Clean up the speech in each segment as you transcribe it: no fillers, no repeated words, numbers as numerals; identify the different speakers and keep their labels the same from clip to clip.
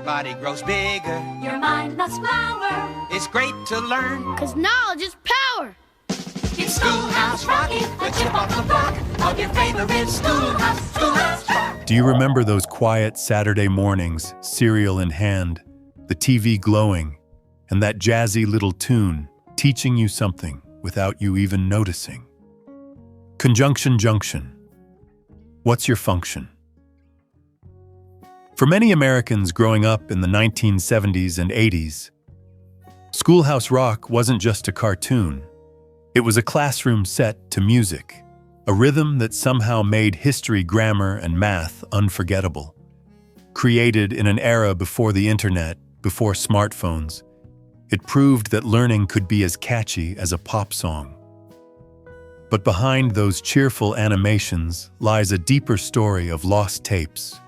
Speaker 1: body grows bigger.
Speaker 2: Your mind must flower.
Speaker 1: It's great to learn.
Speaker 3: 'Cause knowledge is power.
Speaker 2: It's Schoolhouse Rocky, the chip off the block of your favorite Schoolhouse Rock.
Speaker 4: Do you remember those quiet Saturday mornings, cereal in hand, the TV glowing, and that jazzy little tune teaching you something without you even noticing? Conjunction Junction. What's your function? For many Americans growing up in the 1970s and 80s, Schoolhouse Rock wasn't just a cartoon. It was a classroom set to music, a rhythm that somehow made history, grammar, and math unforgettable. Created in an era before the internet, before smartphones, it proved that learning could be as catchy as a pop song. But behind those cheerful animations lies a deeper story of lost tapes,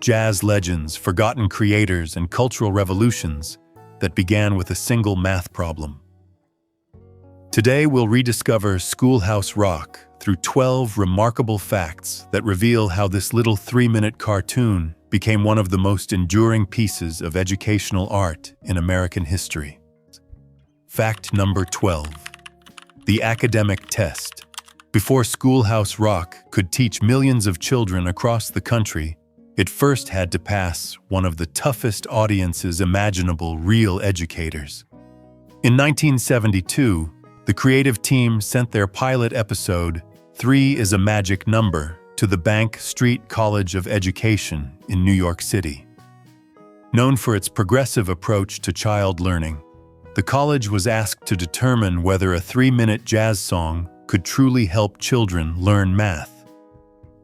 Speaker 4: jazz legends, forgotten creators, and cultural revolutions that began with a single math problem. Today we'll rediscover Schoolhouse Rock through 12 remarkable facts that reveal how this little 3-minute cartoon became one of the most enduring pieces of educational art in American history. Fact number 12. The academic test. Before Schoolhouse Rock could teach millions of children across the country, it first had to pass one of the toughest audiences imaginable, real educators. In 1972, the creative team sent their pilot episode, 3 is a Magic Number, to the Bank Street College of Education in New York City. Known for its progressive approach to child learning, the college was asked to determine whether a 3-minute jazz song could truly help children learn math.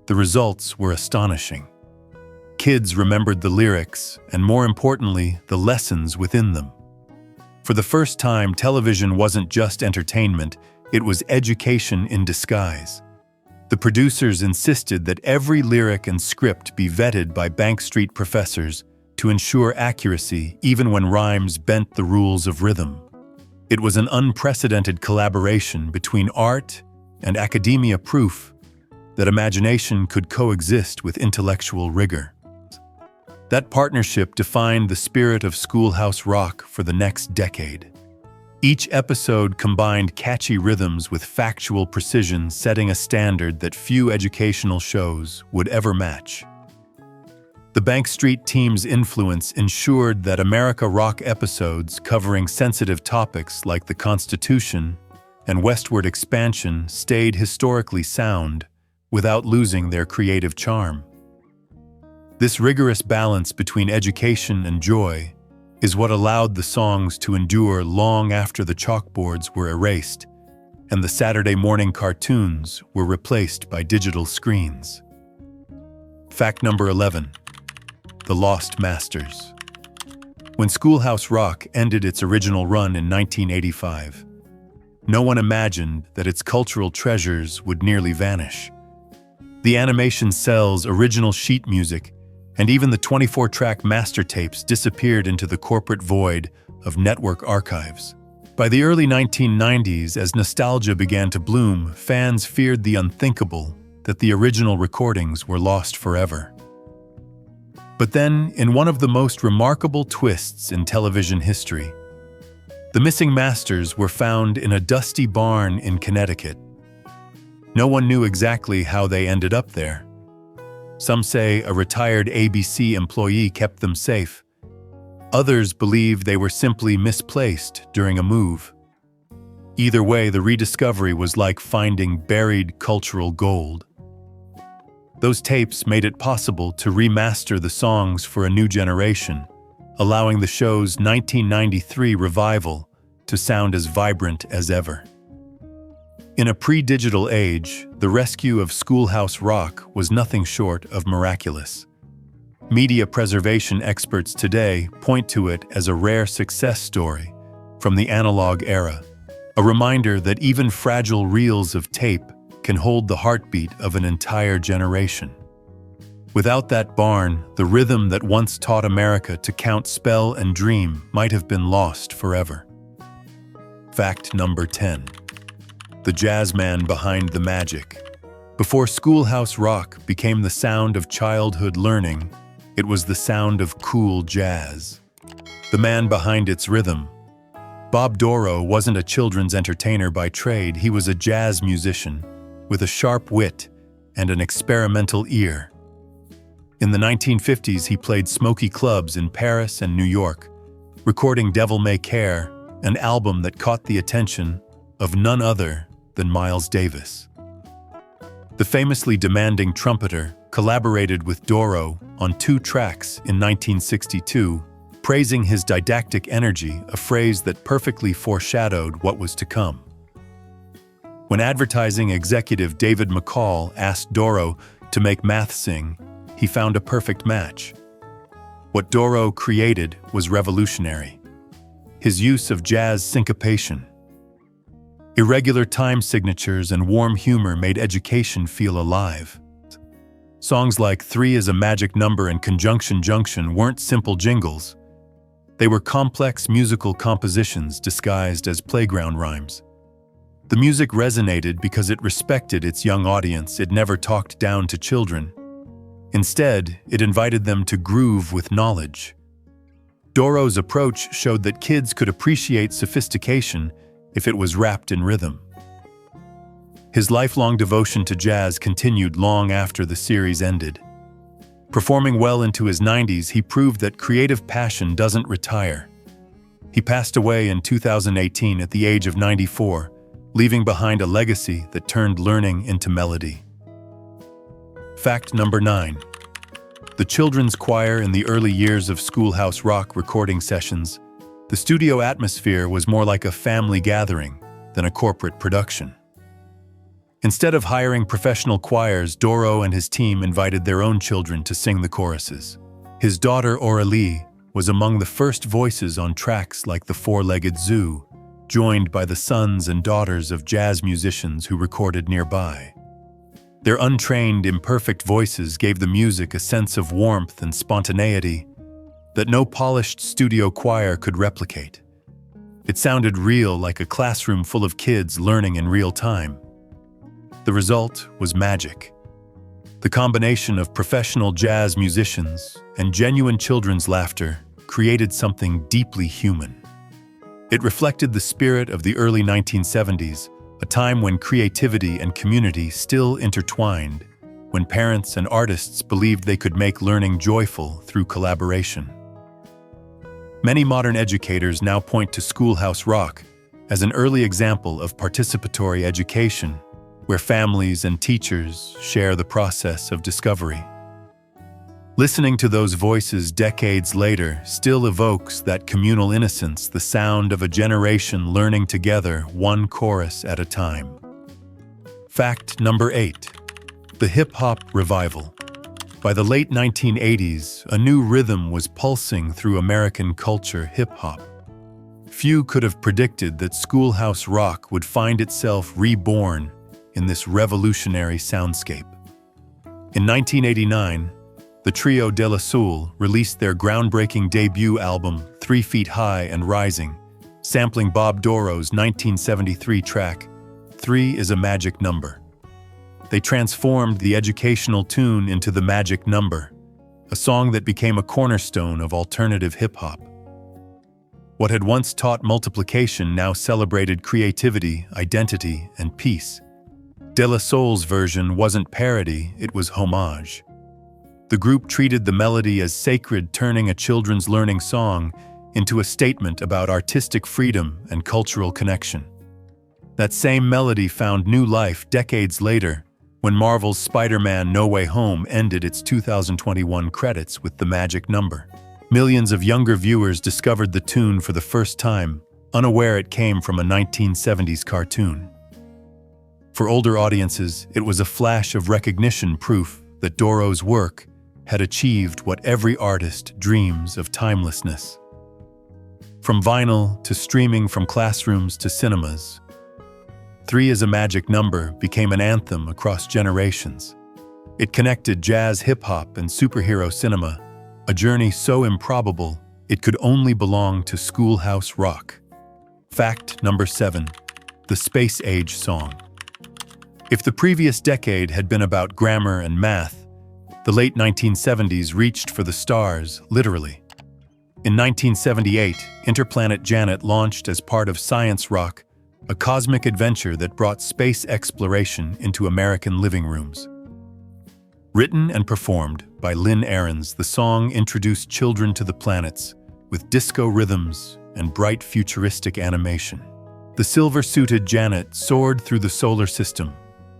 Speaker 4: The results were astonishing. Kids remembered the lyrics, and more importantly, the lessons within them. For the first time, television wasn't just entertainment, it was education in disguise. The producers insisted that every lyric and script be vetted by Bank Street professors to ensure accuracy even when rhymes bent the rules of rhythm. It was an unprecedented collaboration between art and academia, proof that imagination could coexist with intellectual rigor. That partnership defined the spirit of Schoolhouse Rock for the next decade. Each episode combined catchy rhythms with factual precision, setting a standard that few educational shows would ever match. The Bank Street team's influence ensured that America Rock episodes covering sensitive topics like the Constitution and westward expansion stayed historically sound without losing their creative charm. This rigorous balance between education and joy is what allowed the songs to endure long after the chalkboards were erased and the Saturday morning cartoons were replaced by digital screens. Fact number 11. The Lost Masters. When Schoolhouse Rock ended its original run in 1985, no one imagined that its cultural treasures would nearly vanish. The animation cell's original sheet music and even the 24-track master tapes disappeared into the corporate void of network archives. By the early 1990s, as nostalgia began to bloom, fans feared the unthinkable, that the original recordings were lost forever. But then, in one of the most remarkable twists in television history, the missing masters were found in a dusty barn in Connecticut. No one knew exactly how they ended up there. Some say a retired ABC employee kept them safe. Others believe they were simply misplaced during a move. Either way, the rediscovery was like finding buried cultural gold. Those tapes made it possible to remaster the songs for a new generation, allowing the show's 1993 revival to sound as vibrant as ever. In a pre-digital age, the rescue of Schoolhouse Rock was nothing short of miraculous. Media preservation experts today point to it as a rare success story from the analog era, a reminder that even fragile reels of tape can hold the heartbeat of an entire generation. Without that barn, the rhythm that once taught America to count, spell, and dream might have been lost forever. Fact number 10. The jazzman behind the magic. Before Schoolhouse Rock became the sound of childhood learning, It was the sound of cool jazz. The man behind its rhythm. Bob Dorough wasn't a children's entertainer by trade. He was a jazz musician with a sharp wit and an experimental ear. In the 1950s, he played smoky clubs in Paris and New York, recording Devil May Care, an album that caught the attention of none other than Miles Davis. The famously demanding trumpeter collaborated with Dorough on 2 tracks in 1962, praising his didactic energy, a phrase that perfectly foreshadowed what was to come. When advertising executive David McCall asked Dorough to make Math sing, he found a perfect match. What Dorough created was revolutionary. His use of jazz syncopation, irregular time signatures, and warm humor made education feel alive. Songs like 3 is a Magic Number and Junction weren't simple jingles. They were complex musical compositions disguised as playground rhymes. The music resonated because it respected its young audience. It never talked down to children. Instead, it invited them to groove with knowledge. Dorough's approach showed that kids could appreciate sophistication if it was wrapped in rhythm. His lifelong devotion to jazz continued long after the series ended. Performing well into his 90s, he proved that creative passion doesn't retire. He passed away in 2018 at the age of 94, leaving behind a legacy that turned learning into melody. Fact number 9. The children's choir in the early years of Schoolhouse Rock recording sessions, the studio atmosphere was more like a family gathering than a corporate production. Instead of hiring professional choirs, Dorough and his team invited their own children to sing the choruses. His daughter Aurélie was among the first voices on tracks like The Four-Legged Zoo, joined by the sons and daughters of jazz musicians who recorded nearby. Their untrained, imperfect voices gave the music a sense of warmth and spontaneity that no polished studio choir could replicate. It sounded real, like a classroom full of kids learning in real time. The result was magic. The combination of professional jazz musicians and genuine children's laughter created something deeply human. It reflected the spirit of the early 1970s, a time when creativity and community still intertwined, when parents and artists believed they could make learning joyful through collaboration. Many modern educators now point to Schoolhouse Rock as an early example of participatory education, where families and teachers share the process of discovery. Listening to those voices decades later still evokes that communal innocence, the sound of a generation learning together, one chorus at a time. Fact number 8. The hip-hop revival. By the late 1980s, a new rhythm was pulsing through American culture: hip-hop. Few could have predicted that Schoolhouse Rock would find itself reborn in this revolutionary soundscape. In 1989, the trio De La Soul released their groundbreaking debut album 3 Feet High and Rising, sampling Bob Dorough's 1973 track 3 is a Magic Number. They transformed the educational tune into the Magic Number, a song that became a cornerstone of alternative hip-hop. What had once taught multiplication now celebrated creativity, identity, and peace. De La Soul's version wasn't parody, it was homage. The group treated the melody as sacred, turning a children's learning song into a statement about artistic freedom and cultural connection. That same melody found new life decades later when Marvel's Spider-Man: No Way Home ended its 2021 credits with the Magic Number. Millions of younger viewers discovered the tune for the first time, unaware it came from a 1970s cartoon. For older audiences, it was a flash of recognition, proof that Dorough's work had achieved what every artist dreams of: timelessness. From vinyl to streaming, from classrooms to cinemas, 3 is a Magic Number became an anthem across generations. It connected jazz, hip-hop, and superhero cinema, a journey so improbable it could only belong to Schoolhouse Rock. Fact number 7. The Space Age Song. If the previous decade had been about grammar and math, The late 1970s reached for the stars, literally. In 1978, Interplanet Janet launched as part of Science Rock, a cosmic adventure that brought space exploration into American living rooms. Written and performed by Lynn Ahrens, the song introduced children to the planets with disco rhythms and bright futuristic animation. The silver-suited Janet soared through the solar system,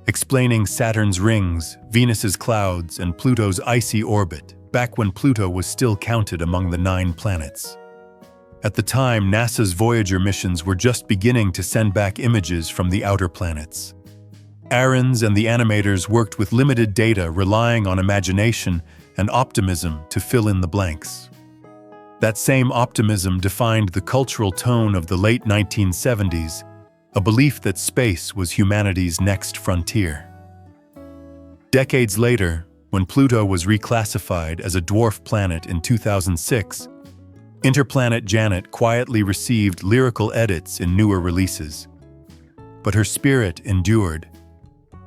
Speaker 4: explaining Saturn's rings, Venus's clouds, and Pluto's icy orbit, back when Pluto was still counted among the 9 planets. At the time, NASA's Voyager missions were just beginning to send back images from the outer planets. Ahrens and the animators worked with limited data, relying on imagination and optimism to fill in the blanks. That same optimism defined the cultural tone of the late 1970s, a belief that space was humanity's next frontier. Decades later, when Pluto was reclassified as a dwarf planet in 2006, Interplanet Janet quietly received lyrical edits in newer releases. But her spirit endured.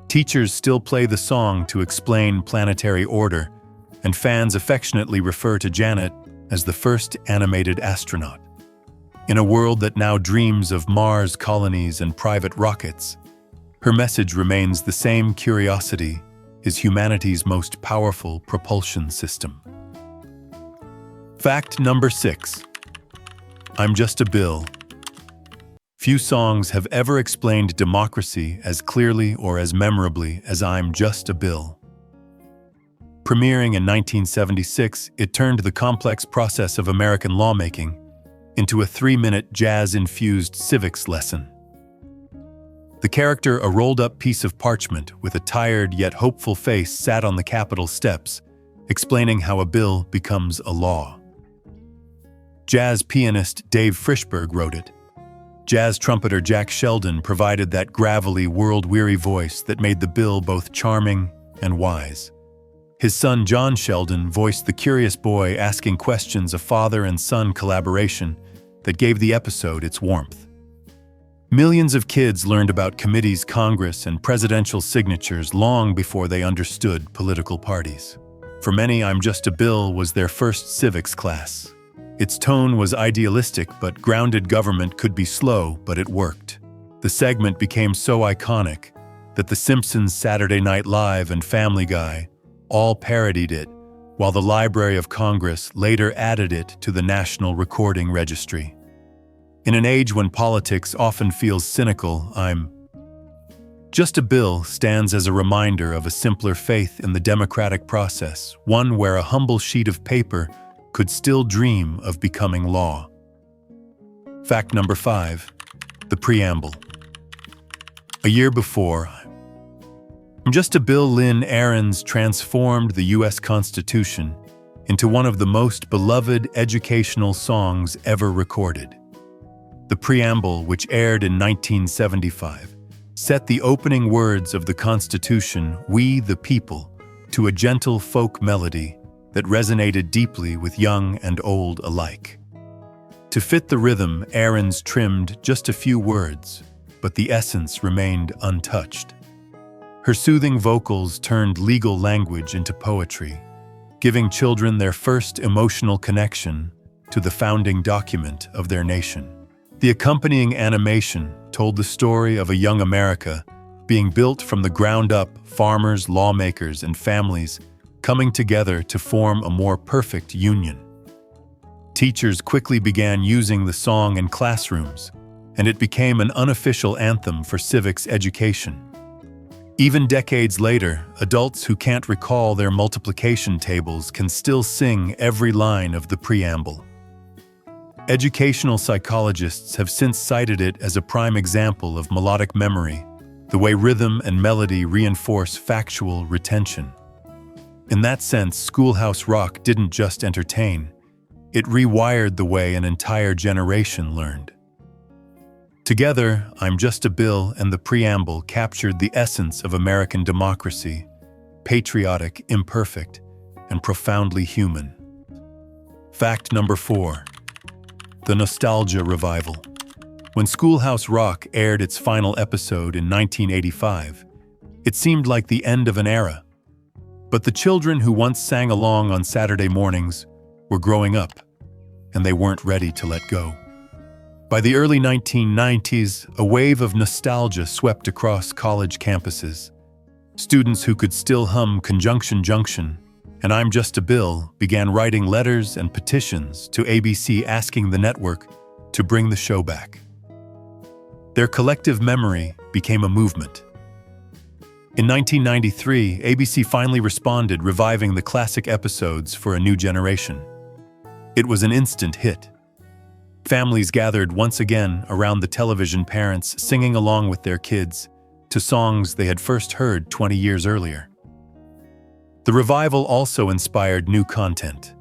Speaker 4: Teachers still play the song to explain planetary order, and fans affectionately refer to Janet as the first animated astronaut. In a world that now dreams of Mars colonies and private rockets, her message remains the same: curiosity is humanity's most powerful propulsion system. Fact number 6. I'm just a bill. Few songs have ever explained democracy as clearly or as memorably as I'm Just a Bill. Premiering in 1976, it turned the complex process of American lawmaking into a 3-minute jazz-infused civics lesson. The character, a rolled-up piece of parchment with a tired yet hopeful face, sat on the Capitol steps, explaining how a bill becomes a law. Jazz pianist Dave Frischberg wrote it. Jazz trumpeter Jack Sheldon provided that gravelly, world-weary voice that made the bill both charming and wise. His son John Sheldon voiced the curious boy asking questions, a father and son collaboration that gave the episode its warmth. Millions of kids learned about committees, Congress, and presidential signatures long before they understood political parties. For many, I'm Just a Bill was their first civics class. Its tone was idealistic, but grounded. Government could be slow, but it worked. The segment became so iconic that The Simpsons, Saturday Night Live, and Family Guy all parodied it, while the Library of Congress later added it to the National Recording Registry. In an age when politics often feels cynical, I'm Just a Bill stands as a reminder of a simpler faith in the democratic process, one where a humble sheet of paper could still dream of becoming law. Fact number 5. The preamble. A year before, I'm Just a Bill, Lynn Ahrens transformed the U.S. Constitution into one of the most beloved educational songs ever recorded. The preamble, which aired in 1975, set the opening words of the Constitution, "We the People," to a gentle folk melody that resonated deeply with young and old alike. To fit the rhythm, Ahrens trimmed just a few words, but the essence remained untouched. Her soothing vocals turned legal language into poetry, giving children their first emotional connection to the founding document of their nation. The accompanying animation told the story of a young America being built from the ground up, farmers, lawmakers, and families coming together to form a more perfect union. Teachers quickly began using the song in classrooms, and it became an unofficial anthem for civics education. Even decades later, adults who can't recall their multiplication tables can still sing every line of the preamble. Educational psychologists have since cited it as a prime example of melodic memory, the way rhythm and melody reinforce factual retention. In that sense, Schoolhouse Rock didn't just entertain, it rewired the way an entire generation learned. Together, I'm Just a Bill and the preamble captured the essence of American democracy, patriotic, imperfect, and profoundly human. Fact number 4. The nostalgia revival. When Schoolhouse Rock aired its final episode in 1985, it seemed like the end of an era. But the children who once sang along on Saturday mornings were growing up, and they weren't ready to let go. By the early 1990s, a wave of nostalgia swept across college campuses. Students who could still hum Conjunction Junction and I'm Just a Bill began writing letters and petitions to ABC asking the network to bring the show back. Their collective memory became a movement. In 1993, ABC finally responded, reviving the classic episodes for a new generation. It was an instant hit. Families gathered once again around the television, parents singing along with their kids to songs they had first heard 20 years earlier. The revival also inspired new content.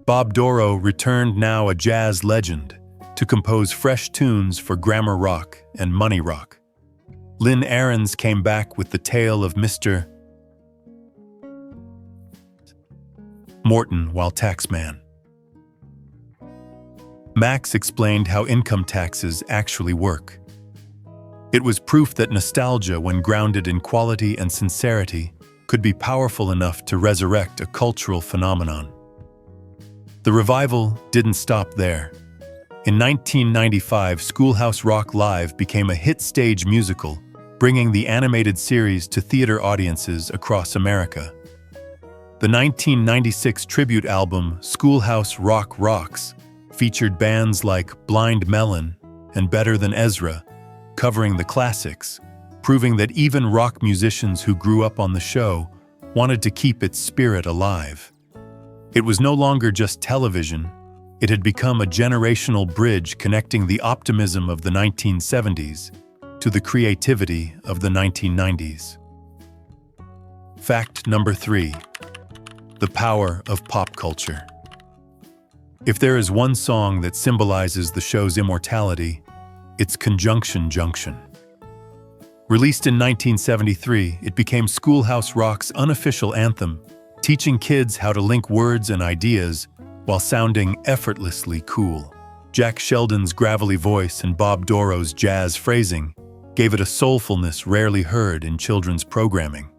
Speaker 4: Bob Dorough returned, now a jazz legend, to compose fresh tunes for Grammar Rock and Money Rock. Lynn Ahrens came back with the tale of Mr. Morton while Taxman. Max explained how income taxes actually work. It was proof that nostalgia, when grounded in quality and sincerity, could be powerful enough to resurrect a cultural phenomenon. The revival didn't stop there. In 1995, Schoolhouse Rock Live became a hit stage musical, bringing the animated series to theater audiences across America. The 1996 tribute album, Schoolhouse Rock Rocks, featured bands like Blind Melon and Better Than Ezra, covering the classics, proving that even rock musicians who grew up on the show wanted to keep its spirit alive. It was no longer just television, it had become a generational bridge connecting the optimism of the 1970s to the creativity of the 1990s. Fact number 3: the power of pop culture. If there is one song that symbolizes the show's immortality, it's Conjunction Junction. Released in 1973, it became Schoolhouse Rock's unofficial anthem, teaching kids how to link words and ideas while sounding effortlessly cool. Jack Sheldon's gravelly voice and Bob Dorough's jazz phrasing gave it a soulfulness rarely heard in children's programming.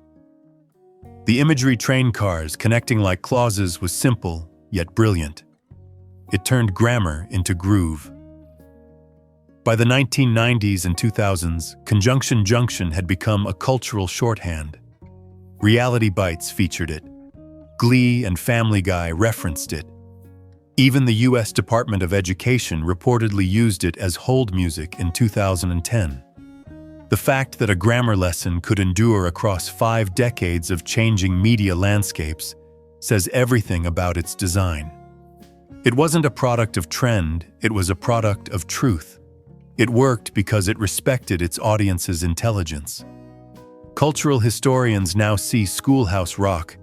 Speaker 4: The imagery, train cars connecting like clauses, was simple yet brilliant. It turned grammar into groove. By the 1990s and 2000s, Conjunction Junction had become a cultural shorthand. Reality Bites featured it. Glee and Family Guy referenced it. Even the U.S. Department of Education reportedly used it as hold music in 2010. The fact that a grammar lesson could endure across 5 decades of changing media landscapes says everything about its design. It wasn't a product of trend, it was a product of truth. It worked because it respected its audience's intelligence. Cultural historians now see Schoolhouse Rock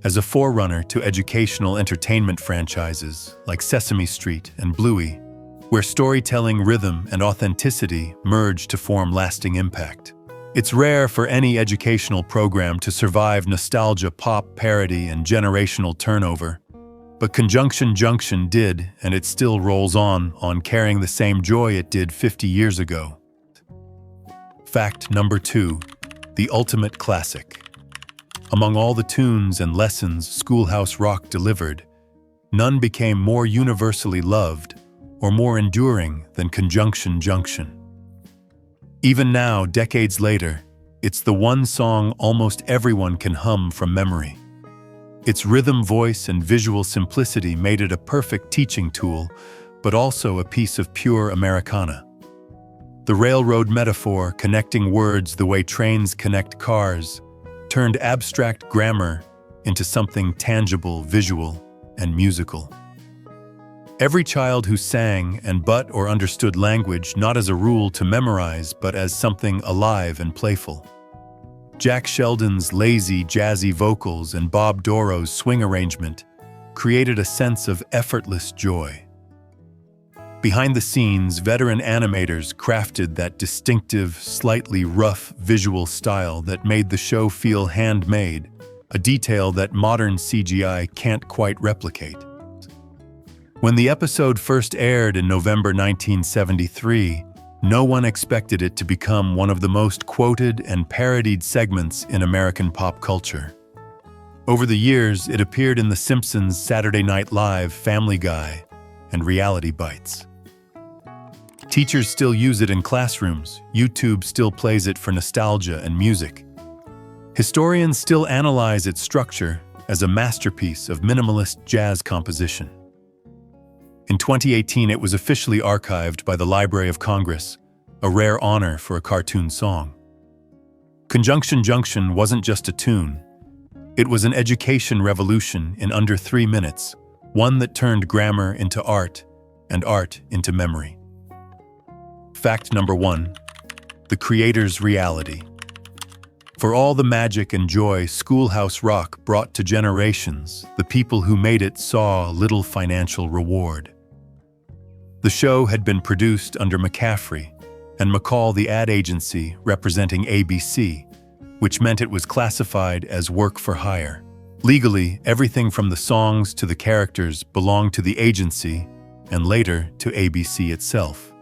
Speaker 4: as a forerunner to educational entertainment franchises like Sesame Street and Bluey, where storytelling, rhythm, and authenticity merge to form lasting impact. It's rare for any educational program to survive nostalgia, pop parody, and generational turnover. But Conjunction Junction did, and it still rolls on carrying the same joy it did 50 years ago. Fact number 2: the ultimate classic. Among all the tunes and lessons Schoolhouse Rock delivered, none became more universally loved or more enduring than Conjunction Junction. Even now, decades later, it's the one song almost everyone can hum from memory. Its rhythm, voice, and visual simplicity made it a perfect teaching tool, but also a piece of pure Americana. The railroad metaphor, connecting words the way trains connect cars, turned abstract grammar into something tangible, visual, and musical. Every child who sang and or understood language not as a rule to memorize, but as something alive and playful. Jack Sheldon's lazy, jazzy vocals and Bob Dorough's swing arrangement created a sense of effortless joy. Behind the scenes, veteran animators crafted that distinctive, slightly rough visual style that made the show feel handmade, a detail that modern CGI can't quite replicate. When the episode first aired in November 1973, no one expected it to become one of the most quoted and parodied segments in American pop culture. Over the years, it appeared in The Simpsons, Saturday Night Live, Family Guy, and Reality Bites. Teachers still use it in classrooms. YouTube still plays it for nostalgia and music. Historians still analyze its structure as a masterpiece of minimalist jazz composition. In 2018, it was officially archived by the Library of Congress, a rare honor for a cartoon song. Junction wasn't just a tune. It was an education revolution in under 3 minutes, one that turned grammar into art and art into memory. Fact number 1, the creator's reality. For all the magic and joy Schoolhouse Rock brought to generations, the people who made it saw little financial reward. The show had been produced under McCaffrey and McCall, the ad agency representing ABC, which meant it was classified as work for hire. Legally, everything from the songs to the characters belonged to the agency and later to ABC itself.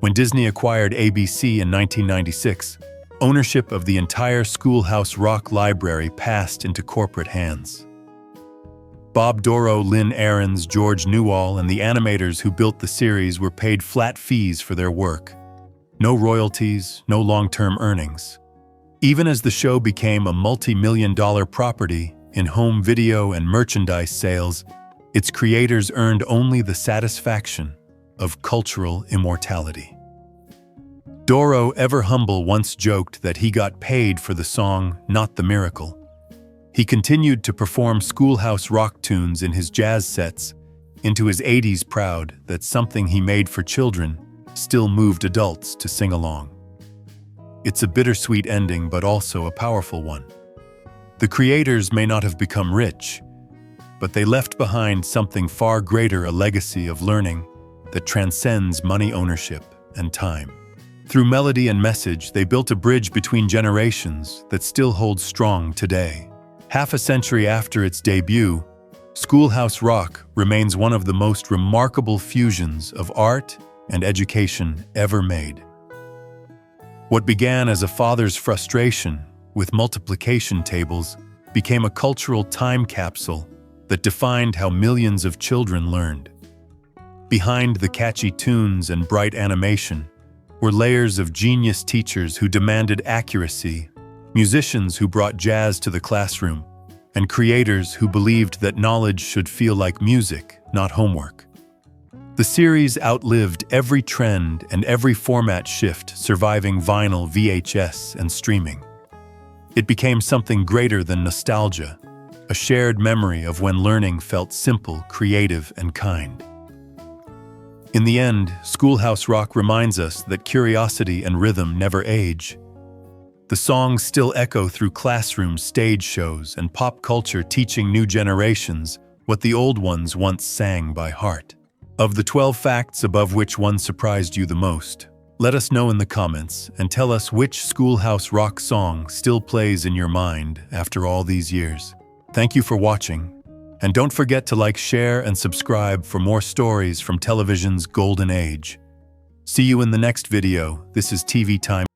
Speaker 4: When Disney acquired ABC in 1996, ownership of the entire Schoolhouse Rock library passed into corporate hands. Bob Dorough, Lynn Ahrens, George Newall, and the animators who built the series were paid flat fees for their work. No royalties, no long-term earnings. Even as the show became a multi-million-dollar property in home video and merchandise sales, its creators earned only the satisfaction of cultural immortality. Dorough, ever humble, once joked that he got paid for the song, not the miracle. He continued to perform Schoolhouse Rock tunes in his jazz sets into his 80s, proud that something he made for children still moved adults to sing along. It's a bittersweet ending, but also a powerful one. The creators may not have become rich, but they left behind something far greater, a legacy of learning that transcends money, ownership, and time. Through melody and message, they built a bridge between generations that still holds strong today. Half a century after its debut, Schoolhouse Rock remains one of the most remarkable fusions of art and education ever made. What began as a father's frustration with multiplication tables became a cultural time capsule that defined how millions of children learned. Behind the catchy tunes and bright animation were layers of genius teachers who demanded accuracy, musicians who brought jazz to the classroom, and creators who believed that knowledge should feel like music, not homework. The series outlived every trend and every format shift, surviving vinyl, VHS, and streaming. It became something greater than nostalgia, a shared memory of when learning felt simple, creative, and kind. In the end, Schoolhouse Rock reminds us that curiosity and rhythm never age. The songs still echo through classrooms, stage shows, and pop culture, teaching new generations what the old ones once sang by heart. Of the 12 facts above, which one surprised you the most? Let us know in the comments and tell us which Schoolhouse Rock song still plays in your mind after all these years. Thank you for watching. And don't forget to like, share, and subscribe for more stories from television's golden age. See you in the next video. This is TV Time.